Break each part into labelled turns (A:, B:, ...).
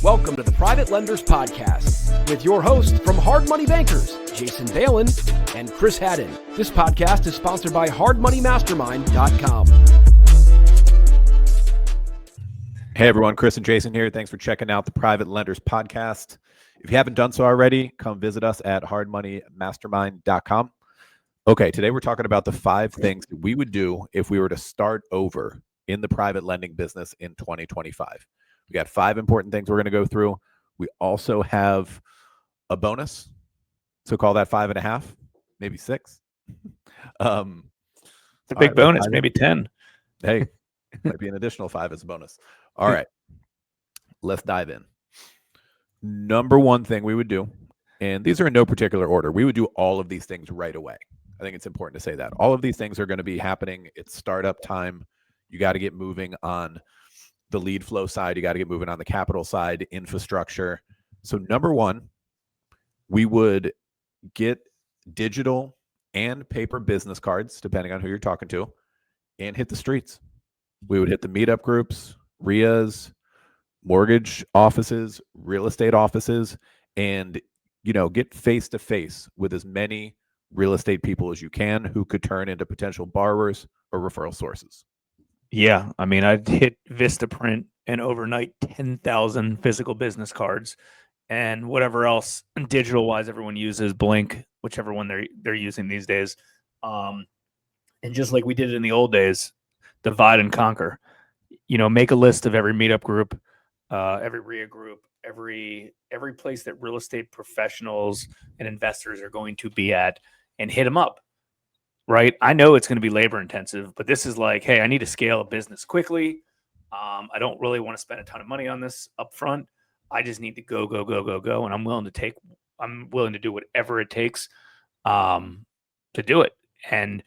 A: Welcome to the Private Lenders Podcast with your host from Hard Money Bankers, Jason Balin and Chris Haddon. This podcast is sponsored by hardmoneymastermind.com.
B: Hey everyone, Chris and Jason here. Thanks for checking out the Private Lenders Podcast. If you haven't done so already, come visit us at hardmoneymastermind.com. Okay, today we're talking about the 5 things that we would do if we were to start over in the private lending business in 2025. We got 5 important things we're going to go through. We also have a bonus, so call that 5.5, maybe 6.
C: It's a big bonus, maybe 10.
B: Hey, might be an additional 5 as a bonus. All right, let's dive in. Number one thing we would do, and these are in no particular order, we would do all of these things right away. I think it's important to say that. All of these things are going to be happening. It's startup time. You got to get moving on the lead flow side. You got to get moving on the capital side, infrastructure. So number one, we would get digital and paper business cards, depending on who you're talking to, and hit the streets. We would hit the meetup groups, RIAs, mortgage offices, real estate offices, and, get face to face with as many real estate people as you can who could turn into potential borrowers or referral sources.
C: Yeah, I mean, I'd hit Vistaprint and overnight 10,000 physical business cards and whatever else digital-wise everyone uses, Blink, whichever one they're using these days. And just like we did it in the old days, divide and conquer. Make a list of every meetup group, every RIA group, every place that real estate professionals and investors are going to be at, and hit them up. Right. I know it's going to be labor intensive, but this is like, hey, I need to scale a business quickly. I don't really want to spend a ton of money on this up front. I just need to go. And I'm willing to do whatever it takes to do it. And,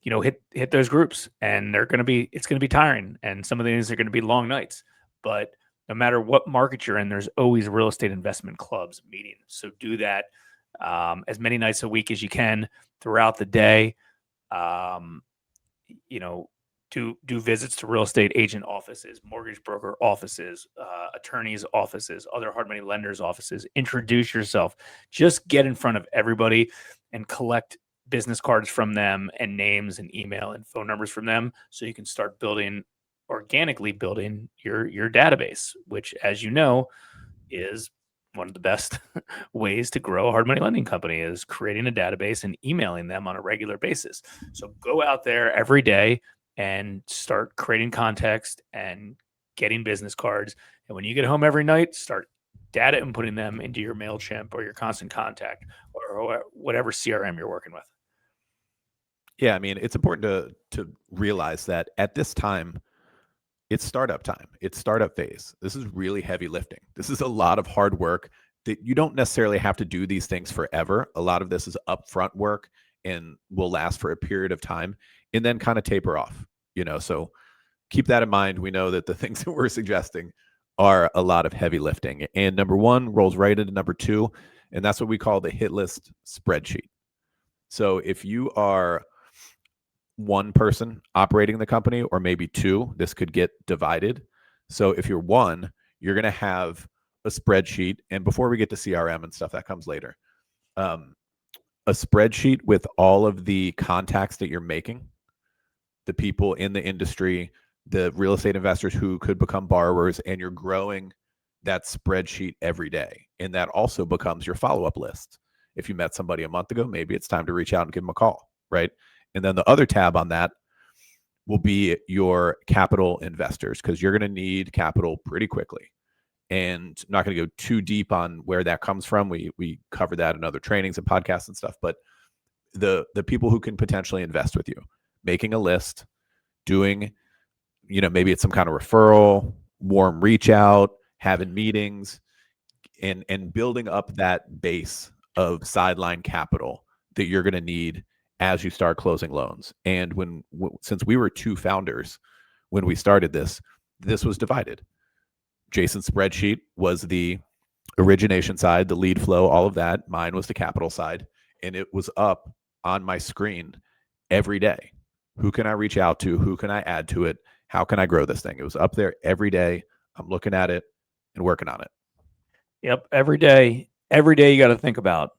C: hit those groups, and it's going to be tiring. And some of these are going to be long nights, but no matter what market you're in, there's always real estate investment clubs meeting. So do that as many nights a week as you can throughout the day. Do visits to real estate agent offices, mortgage broker offices, attorneys' offices, other hard money lenders' offices. Introduce yourself. Just get in front of everybody and collect business cards from them and names and email and phone numbers from them, so you can start organically building your database, which, as you know, is one of the best ways to grow a hard money lending company, is creating a database and emailing them on a regular basis. So go out there every day and start creating context and getting business cards. And when you get home every night, start data and putting them into your MailChimp or your Constant Contact or whatever CRM you're working with.
B: Yeah, I mean, it's important to realize that at this time, it's startup time. It's startup phase. This is really heavy lifting. This is a lot of hard work that you don't necessarily have to do these things forever. A lot of this is upfront work and will last for a period of time and then kind of taper off, so keep that in mind. We know that the things that we're suggesting are a lot of heavy lifting. And number one rolls right into number 2, and that's what we call the hit list spreadsheet. So if you are one person operating the company, or maybe 2, this could get divided. So if you're one, you're going to have a spreadsheet. And before we get to CRM and stuff, that comes later, a spreadsheet with all of the contacts that you're making, the people in the industry, the real estate investors who could become borrowers, and you're growing that spreadsheet every day. And that also becomes your follow-up list. If you met somebody a month ago, maybe it's time to reach out and give them a call, right? And then the other tab on that will be your capital investors, because you're going to need capital pretty quickly. And I'm not going to go too deep on where that comes from. We cover that in other trainings and podcasts and stuff. But the people who can potentially invest with you, making a list, doing, maybe it's some kind of referral, warm reach out, having meetings, and building up that base of sideline capital that you're going to need as you start closing loans. And since we were 2 founders when we started this was divided. Jason's spreadsheet was the origination side, the lead flow, all of that. Mine was the capital side, and it was up on my screen every day. Who can I reach out to? Who can I add to it? How can I grow this thing? It was up there every day. I'm looking at it, and working on it.
C: Yep. Every day you got to think about,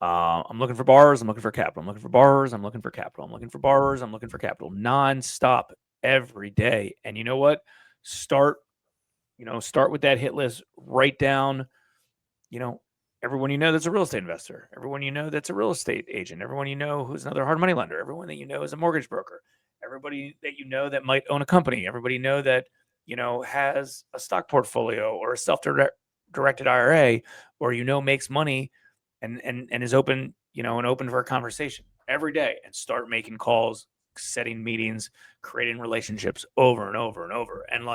C: I'm looking for borrowers. I'm looking for capital. I'm looking for borrowers. I'm looking for capital. I'm looking for borrowers. I'm looking for capital nonstop every day. And you know what? Start with that hit list. Write down, everyone you know that's a real estate investor, everyone you know that's a real estate agent, everyone you know who's another hard money lender, everyone that you know is a mortgage broker, everybody that you know that might own a company, everybody you know that has a stock portfolio or a self-directed IRA, or makes money and is open, and open for a conversation every day, and start making calls, setting meetings, creating relationships over and over and over. And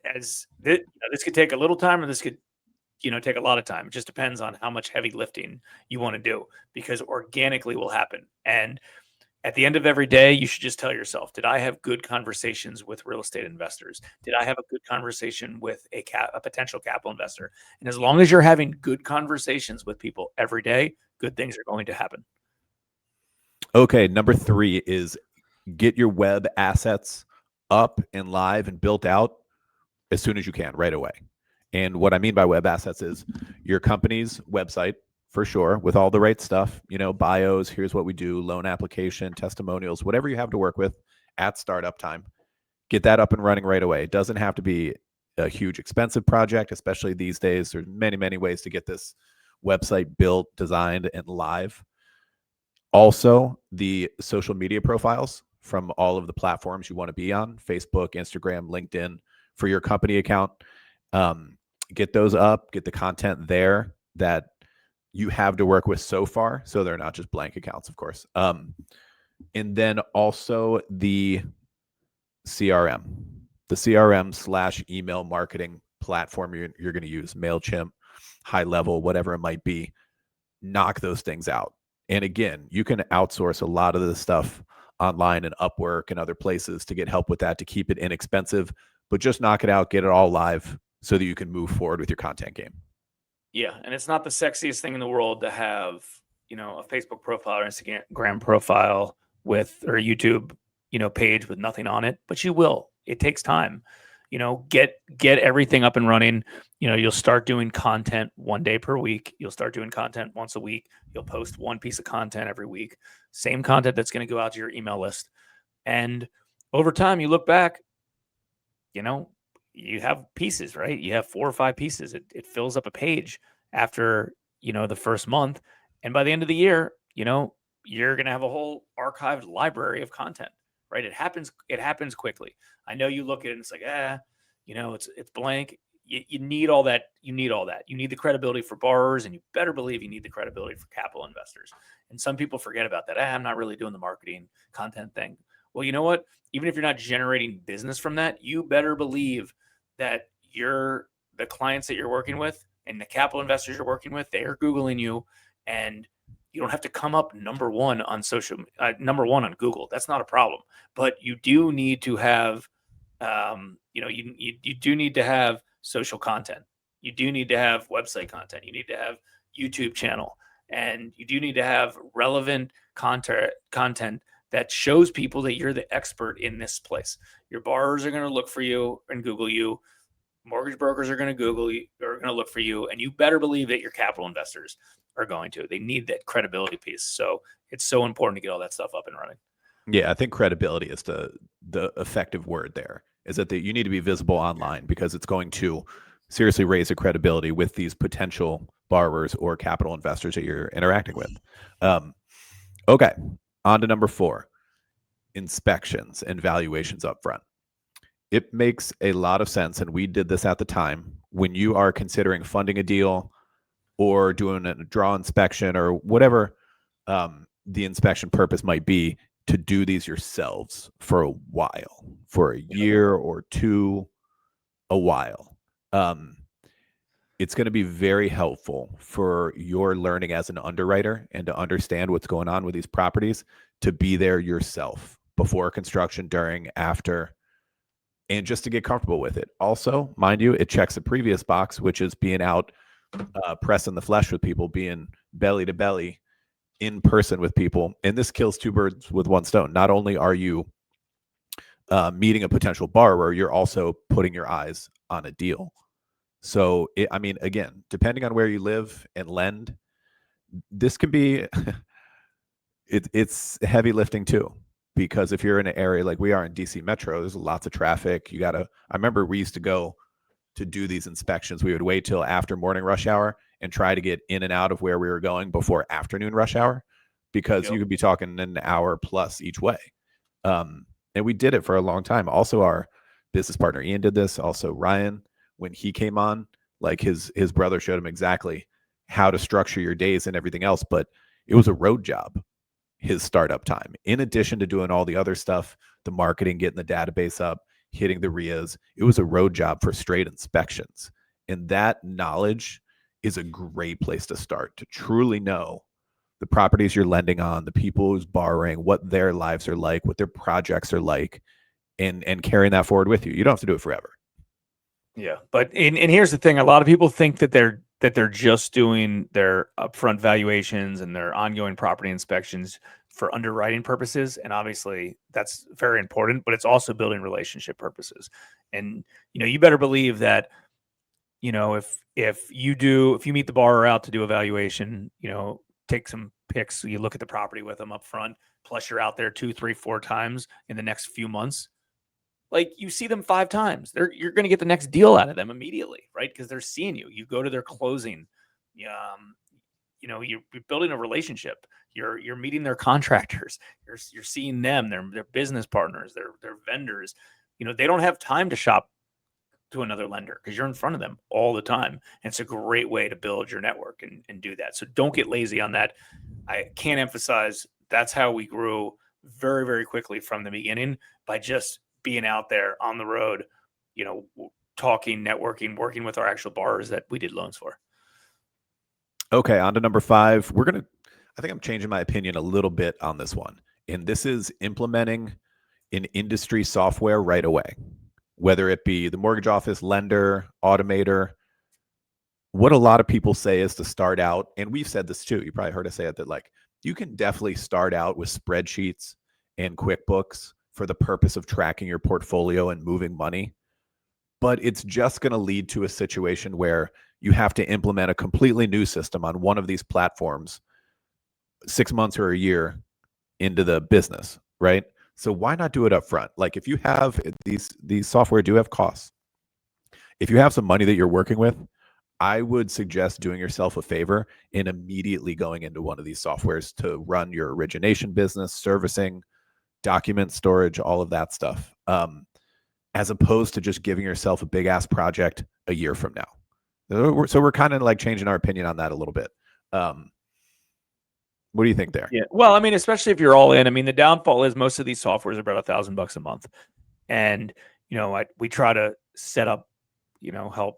C: as this could take a little time, or this could take a lot of time. It just depends on how much heavy lifting you want to do, because organically will happen. And at the end of every day, you should just tell yourself, did I have good conversations with real estate investors? Did I have a good conversation with a potential capital investor? And as long as you're having good conversations with people every day, good things are going to happen.
B: Okay. Number 3 is get your web assets up and live and built out as soon as you can, right away. And what I mean by web assets is your company's website, for sure, with all the right stuff, bios, here's what we do, loan application, testimonials, whatever you have to work with at startup time. Get that up and running right away. It doesn't have to be a huge expensive project, especially these days. There's many, many ways to get this website built, designed, and live. Also, the social media profiles from all of the platforms you want to be on, Facebook, Instagram, LinkedIn, for your company account. Get those up, get the content there that you have to work with so far, so they're not just blank accounts, of course. And then also the CRM / email marketing platform you're going to use, MailChimp, High Level, whatever it might be. Knock those things out. And again, you can outsource a lot of this stuff online and Upwork and other places to get help with that, to keep it inexpensive, but just knock it out, get it all live so that you can move forward with your content game.
C: Yeah. And it's not the sexiest thing in the world to have, a Facebook profile or Instagram profile or a YouTube, page with nothing on it, but you will. It takes time. Get everything up and running. You'll start doing content 1 day per week. You'll start doing content once a week. You'll post one piece of content every week, same content that's going to go out to your email list. And over time, you look back, you have pieces, right? You have 4 or 5 pieces. It fills up a page after, the first month. And by the end of the year, you're going to have a whole archived library of content, right? It happens quickly. I know you look at it and it's like, it's blank. You need all that. You need the credibility for borrowers, and you better believe you need the credibility for capital investors. And some people forget about that. I'm not really doing the marketing content thing. Well, you know what? Even if you're not generating business from that, you better believe that the clients that you're working with and the capital investors you're working with, they are Googling you, and you don't have to come up number one on Google. That's not a problem. But you do need to have, you do need to have social content. You do need to have website content. You need to have YouTube channel, and you do need to have relevant content that shows people that you're the expert in this place. Your borrowers are going to look for you and Google you. Mortgage brokers are going to Google you, or going to look for you, and you better believe that your capital investors are going to. They need that credibility piece. So it's so important to get all that stuff up and running.
B: Yeah, I think credibility is the effective word there, is that you need to be visible online, because it's going to seriously raise the credibility with these potential borrowers or capital investors that you're interacting with. Okay, on to number 4, inspections and valuations up front. It makes a lot of sense, and we did this at the time, when you are considering funding a deal or doing a draw inspection or whatever the inspection purpose might be, to do these yourselves for a while, for a year or 2, a while. It's going to be very helpful for your learning as an underwriter and to understand what's going on with these properties, to be there yourself before construction, during, after, and just to get comfortable with it. Also, mind you, it checks the previous box, which is being out, pressing the flesh with people, being belly to belly in person with people. And this kills 2 birds with 1 stone. Not only are you meeting a potential borrower, you're also putting your eyes on a deal. So, I mean, again, depending on where you live and lend, this can be it's heavy lifting too. Because if you're in an area like we are in DC Metro, there's lots of traffic. I remember we used to go to do these inspections. We would wait till after morning rush hour and try to get in and out of where we were going before afternoon rush hour, because you could be talking an hour plus each way. And we did it for a long time. Also, our business partner Ian did this. Also, Ryan, when he came on, like his brother showed him exactly how to structure your days and everything else. But it was a road job, his startup time. In addition to doing all the other stuff, the marketing, getting the database up, hitting the RIAs, it was a road job for straight inspections. And that knowledge is a great place to start, to truly know the properties you're lending on, the people who's borrowing, what their lives are like, what their projects are like, and carrying that forward with you. You don't have to do it forever.
C: Yeah, but and here's the thing: a lot of people think that they're just doing their upfront valuations and their ongoing property inspections for underwriting purposes, and obviously that's very important. But it's also building relationship purposes, and you better believe that if you meet the borrower out to do a valuation, take some pics, you look at the property with them up front, plus you're out there 2, 3, 4 times in the next few months. Like, you see them 5 times, you're going to get the next deal out of them immediately, right? Because they're seeing you. You go to their closing. You're building a relationship. You're meeting their contractors. You're seeing them, their business partners, their vendors. They don't have time to shop to another lender because you're in front of them all the time. And it's a great way to build your network and do that. So don't get lazy on that. I can't emphasize that's how we grew very, very quickly from the beginning, by just being out there on the road, talking, networking, working with our actual borrowers that we did loans for.
B: Okay, on to number 5. I think I'm changing my opinion a little bit on this one. And this is implementing an industry software right away, whether it be the mortgage office, lender, automator. What a lot of people say is to start out, and we've said this too, you probably heard us say it, that like you can definitely start out with spreadsheets and QuickBooks for the purpose of tracking your portfolio and moving money. But it's just going to lead to a situation where you have to implement a completely new system on one of these platforms 6 months or a year into the business, right? So why not do it up front? Like, if you have these software do have costs. If you have some money that you're working with, I would suggest doing yourself a favor and immediately going into one of these softwares to run your origination business, servicing, document storage, all of that stuff, as opposed to just giving yourself a big ass project a year from now. So we're kind of like changing our opinion on that a little bit. What do you think there?
C: Yeah. Well, I mean, especially if you're all in. I mean, the downfall is most of these softwares are about $1,000 a month, and we try to set up, help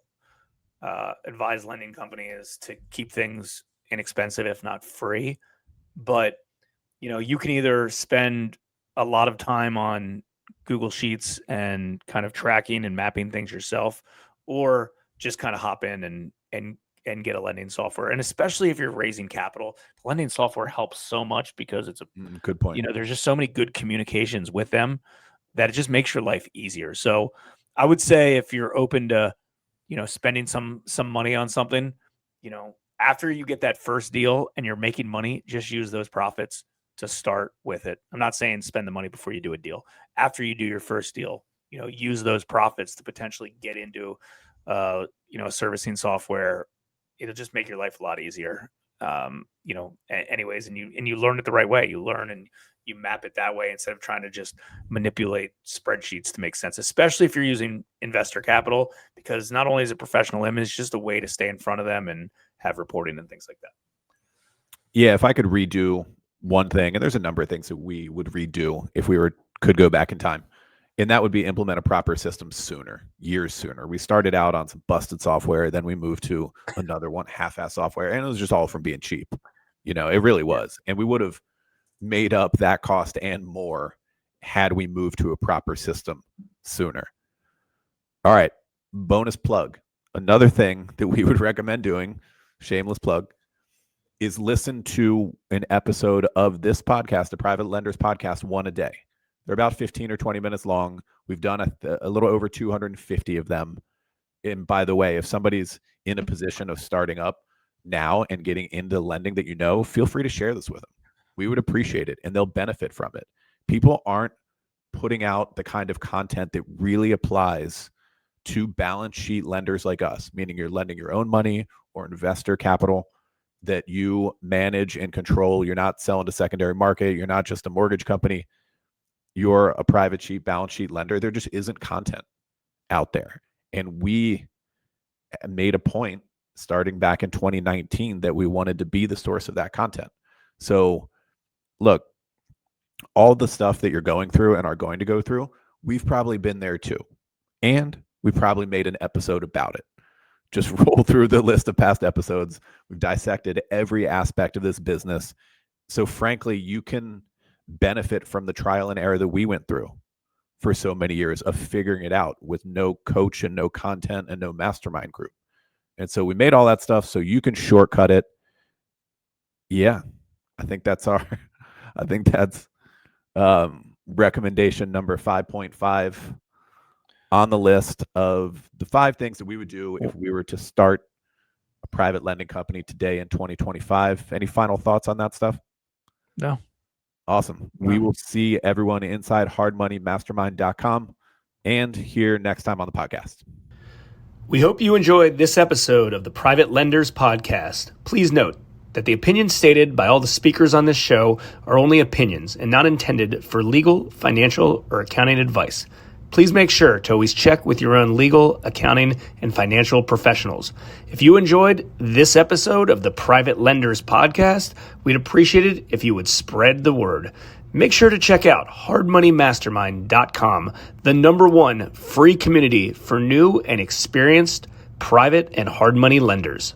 C: advise lending companies to keep things inexpensive, if not free. But you can either spend a lot of time on Google Sheets and kind of tracking and mapping things yourself, or just kind of hop in and get a lending software. And especially if you're raising capital, lending software helps so much because it's a
B: good point.
C: There's just so many good communications with them that it just makes your life easier. So I would say if you're open to, spending some money on something, after you get that first deal and you're making money, just use those profits to start with it. I'm not saying spend the money before you do a deal. After you do your first deal, use those profits to potentially get into, a servicing software. It'll just make your life a lot easier. Anyways, and you learn it the right way. You learn and you map it that way instead of trying to just manipulate spreadsheets to make sense, especially if you're using investor capital, because not only is it professional image, it's just a way to stay in front of them and have reporting and things like that.
B: Yeah, if I could redo one thing, and there's a number of things that we would redo if we could go back in time, and that would be implement a proper system sooner, years sooner. We started out on some busted software, then we moved to another one, half-ass software, and it was just all from being cheap. It really was. And we would have made up that cost and more had we moved to a proper system sooner. All right, bonus plug. Another thing that we would recommend doing, shameless plug, is listen to an episode of this podcast, the Private Lenders Podcast, one a day. They're about 15 or 20 minutes long. We've done a little over 250 of them. And by the way, if somebody's in a position of starting up now and getting into lending that feel free to share this with them. We would appreciate it, and they'll benefit from it. People aren't putting out the kind of content that really applies to balance sheet lenders like us, meaning you're lending your own money or investor capital that you manage and control. You're not selling to secondary market. You're not just a mortgage company. You're a private sheet, balance sheet lender. There just isn't content out there. And we made a point starting back in 2019 that we wanted to be the source of that content. So look, all the stuff that you're going through and are going to go through, we've probably been there too. And we probably made an episode about it. Just roll through the list of past episodes. We've dissected every aspect of this business. So frankly, you can benefit from the trial and error that we went through for so many years of figuring it out with no coach and no content and no mastermind group. And so we made all that stuff so you can shortcut it. Yeah, I think that's recommendation number 5.5 on the list of the 5 things that we would do if we were to start a private lending company today in 2025. Any final thoughts on that stuff?
C: No.
B: Awesome. We will see everyone inside hardmoneymastermind.com and here next time on the podcast.
A: We hope you enjoyed this episode of the Private Lenders Podcast. Please note that the opinions stated by all the speakers on this show are only opinions and not intended for legal, financial, or accounting advice. Please make sure to always check with your own legal, accounting, and financial professionals. If you enjoyed this episode of the Private Lenders Podcast, we'd appreciate it if you would spread the word. Make sure to check out hardmoneymastermind.com, the #1 free community for new and experienced private and hard money lenders.